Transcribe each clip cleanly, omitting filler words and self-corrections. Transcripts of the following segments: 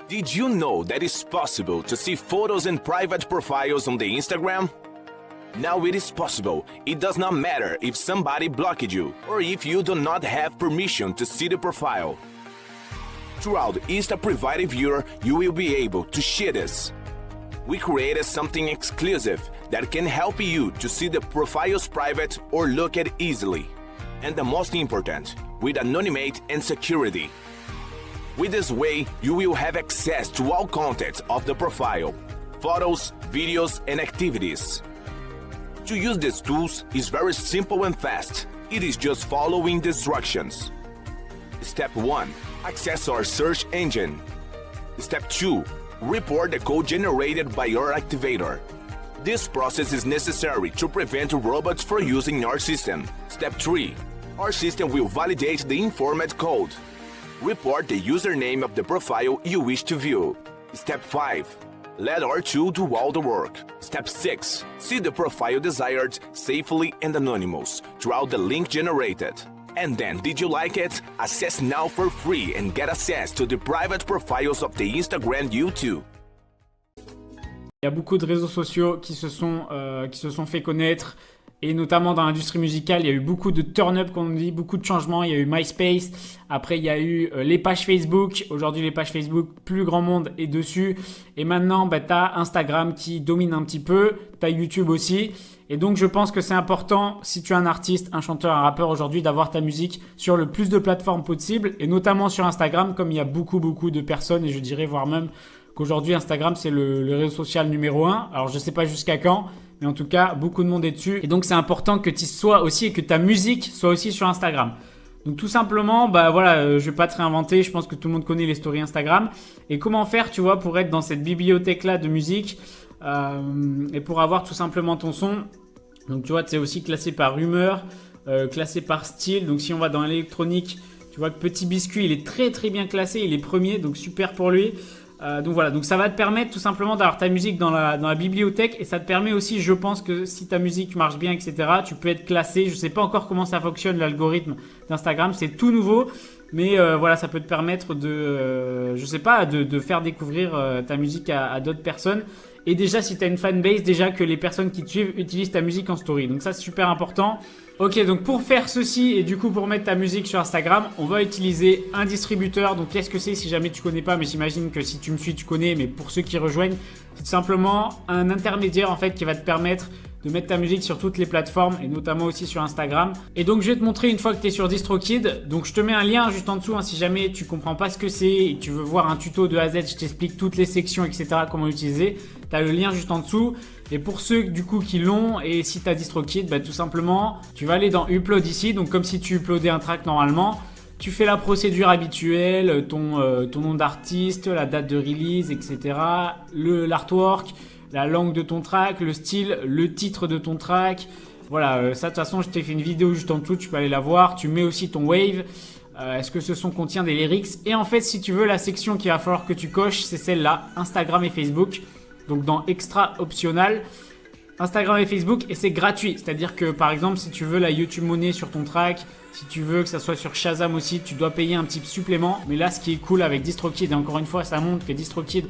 Did you know that it's possible to see photos and private profiles on the Instagram? Now it is possible. It does not matter if somebody blocked you or if you do not have permission to see the profile. Throughout Insta Private Viewer, you will be able to share this. We created something exclusive that can help you to see the profiles private or look at easily. And the most important, with anonymity and security. With this way, you will have access to all content of the profile, photos, videos, and activities. To use these tools is very simple and fast. It is just following the instructions. Step 1. Access our search engine. Step 2. Report the code generated by your activator. This process is necessary to prevent robots from using our system. Step 3. Our system will validate the informed code. Report the username of the profile you wish to view. Step 5. Let our tool do all the work. Step 6. See the profile desired safely and anonymous throughout the link generated. And then, did you like it? Access now for free and get access to the private profiles of the Instagram YouTube. Il y a beaucoup de réseaux sociaux qui se sont fait connaître. Et notamment dans l'industrie musicale, il y a eu beaucoup de turn-up, comme on dit, beaucoup de changements. Il y a eu MySpace, après il y a eu les pages Facebook. Aujourd'hui, les pages Facebook, plus grand monde est dessus. Et maintenant, tu as Instagram qui domine un petit peu. Tu as YouTube aussi. Et donc, je pense que c'est important, si tu es un artiste, un chanteur, un rappeur aujourd'hui, d'avoir ta musique sur le plus de plateformes possible. Et notamment sur Instagram, comme il y a beaucoup de personnes. Et je dirais voire même qu'aujourd'hui, Instagram, c'est le réseau social numéro 1. Alors, je ne sais pas jusqu'à quand. Mais en tout cas, beaucoup de monde est dessus. Et donc, c'est important que tu sois aussi et que ta musique soit aussi sur Instagram. Donc, tout simplement, je vais pas te réinventer. Je pense que tout le monde connaît les stories Instagram. Et comment faire, tu vois, pour être dans cette bibliothèque-là de musique et pour avoir tout simplement ton son. Donc, tu vois, c'est aussi classé par humeur, classé par style. Donc, si on va dans l'électronique, tu vois que Petit Biscuit, il est très bien classé. Il est premier, donc super pour lui. Donc voilà, donc ça va te permettre tout simplement d'avoir ta musique dans la bibliothèque et ça te permet aussi, je pense que si ta musique marche bien, etc., tu peux être classé. Je ne sais pas encore comment ça fonctionne l'algorithme d'Instagram, c'est tout nouveau, mais voilà, ça peut te permettre de faire découvrir ta musique à d'autres personnes. Et déjà, si tu as une fanbase, déjà que les personnes qui te suivent utilisent ta musique en story. Donc ça, c'est super important. Ok, donc pour faire ceci et du coup pour mettre ta musique sur Instagram, on va utiliser un distributeur. Donc qu'est-ce que c'est si jamais tu connais pas, mais j'imagine que si tu me suis, tu connais. Mais pour ceux qui rejoignent, c'est tout simplement un intermédiaire en fait qui va te permettre de mettre ta musique sur toutes les plateformes et notamment aussi sur Instagram. Et donc je vais te montrer une fois que tu es sur DistroKid. Donc je te mets un lien juste en dessous si jamais tu comprends pas ce que c'est et tu veux voir un tuto de A à Z, je t'explique toutes les sections, etc. comment l'utiliser. Tu as le lien juste en dessous. Et pour ceux du coup qui l'ont et si tu as DistroKid, tout simplement, tu vas aller dans Upload ici. Donc comme si tu uploadais un track normalement. Tu fais la procédure habituelle, ton nom d'artiste, la date de release, etc. L'artwork, la langue de ton track, le style, le titre de ton track. Voilà, ça de toute façon, je t'ai fait une vidéo juste en dessous, tu peux aller la voir. Tu mets aussi ton wave. Est-ce que ce son contient des lyrics? Et en fait, si tu veux, la section qu'il va falloir que tu coches, c'est celle-là, Instagram et Facebook. Donc dans Extra Optional, Instagram et Facebook, et c'est gratuit. C'est-à-dire que par exemple, si tu veux la YouTube Money sur ton track, si tu veux que ça soit sur Shazam aussi, tu dois payer un petit supplément. Mais là, ce qui est cool avec DistroKid, et encore une fois, ça montre que DistroKid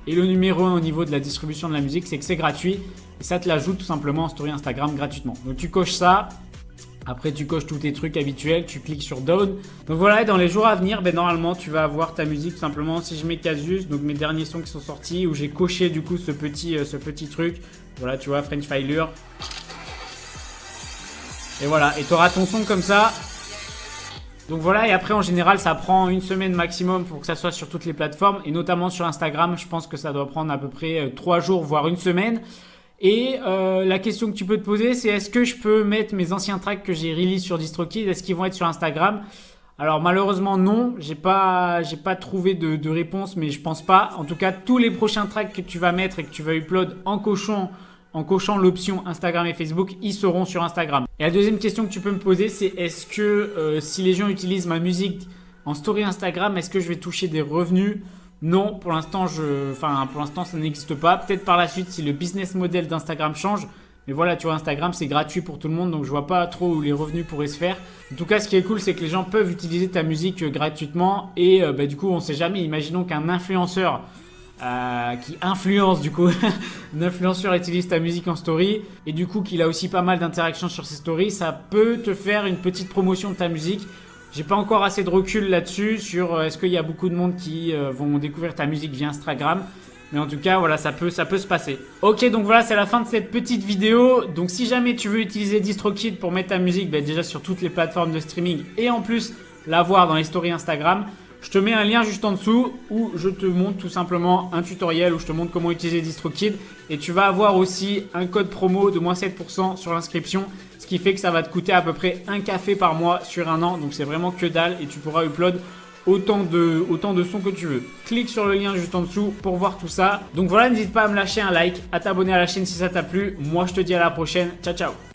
est le numéro 1 au niveau de la distribution de la musique, c'est que c'est gratuit. Et ça te l'ajoute tout simplement en story Instagram gratuitement. Donc tu coches ça. Après, tu coches tous tes trucs habituels, tu cliques sur Down. Donc voilà, et dans les jours à venir, normalement, tu vas avoir ta musique tout simplement. Si je mets Casus, donc mes derniers sons qui sont sortis, où j'ai coché du coup ce petit truc. Voilà, tu vois, French Filer. Et voilà, et tu auras ton son comme ça. Donc voilà, et après en général, ça prend une semaine maximum pour que ça soit sur toutes les plateformes. Et notamment sur Instagram, je pense que ça doit prendre à peu près 3 jours, voire une semaine. Et la question que tu peux te poser, c'est est-ce que je peux mettre mes anciens tracks que j'ai release sur DistroKid, est-ce qu'ils vont être sur Instagram? Alors malheureusement non, j'ai pas trouvé de réponse, mais je pense pas. En tout cas, tous les prochains tracks que tu vas mettre et que tu vas upload en cochant l'option Instagram et Facebook, ils seront sur Instagram. Et la deuxième question que tu peux me poser, c'est est-ce que si les gens utilisent ma musique en story Instagram, est-ce que je vais toucher des revenus? Non, pour l'instant, ça n'existe pas. Peut-être par la suite si le business model d'Instagram change. Mais voilà, tu vois, Instagram, c'est gratuit pour tout le monde, donc je vois pas trop où les revenus pourraient se faire. En tout cas, ce qui est cool, c'est que les gens peuvent utiliser ta musique gratuitement. Et du coup, on sait jamais. Imaginons qu'un influenceur qui influence du coup, un influenceur utilise ta musique en story et du coup qu'il a aussi pas mal d'interactions sur ses stories, ça peut te faire une petite promotion de ta musique. J'ai pas encore assez de recul là-dessus sur est-ce qu'il y a beaucoup de monde qui vont découvrir ta musique via Instagram. Mais en tout cas, voilà, ça peut se passer. Ok, donc voilà, c'est la fin de cette petite vidéo. Donc si jamais tu veux utiliser DistroKid pour mettre ta musique déjà sur toutes les plateformes de streaming et en plus la voir dans les stories Instagram, je te mets un lien juste en dessous où je te montre tout simplement un tutoriel où je te montre comment utiliser DistroKid. Et tu vas avoir aussi un code promo de moins 7% sur l'inscription. Ce qui fait que ça va te coûter à peu près un café par mois sur un an. Donc c'est vraiment que dalle et tu pourras upload autant de sons que tu veux. Clique sur le lien juste en dessous pour voir tout ça. Donc voilà, n'hésite pas à me lâcher un like, à t'abonner à la chaîne si ça t'a plu. Moi je te dis à la prochaine. Ciao ciao.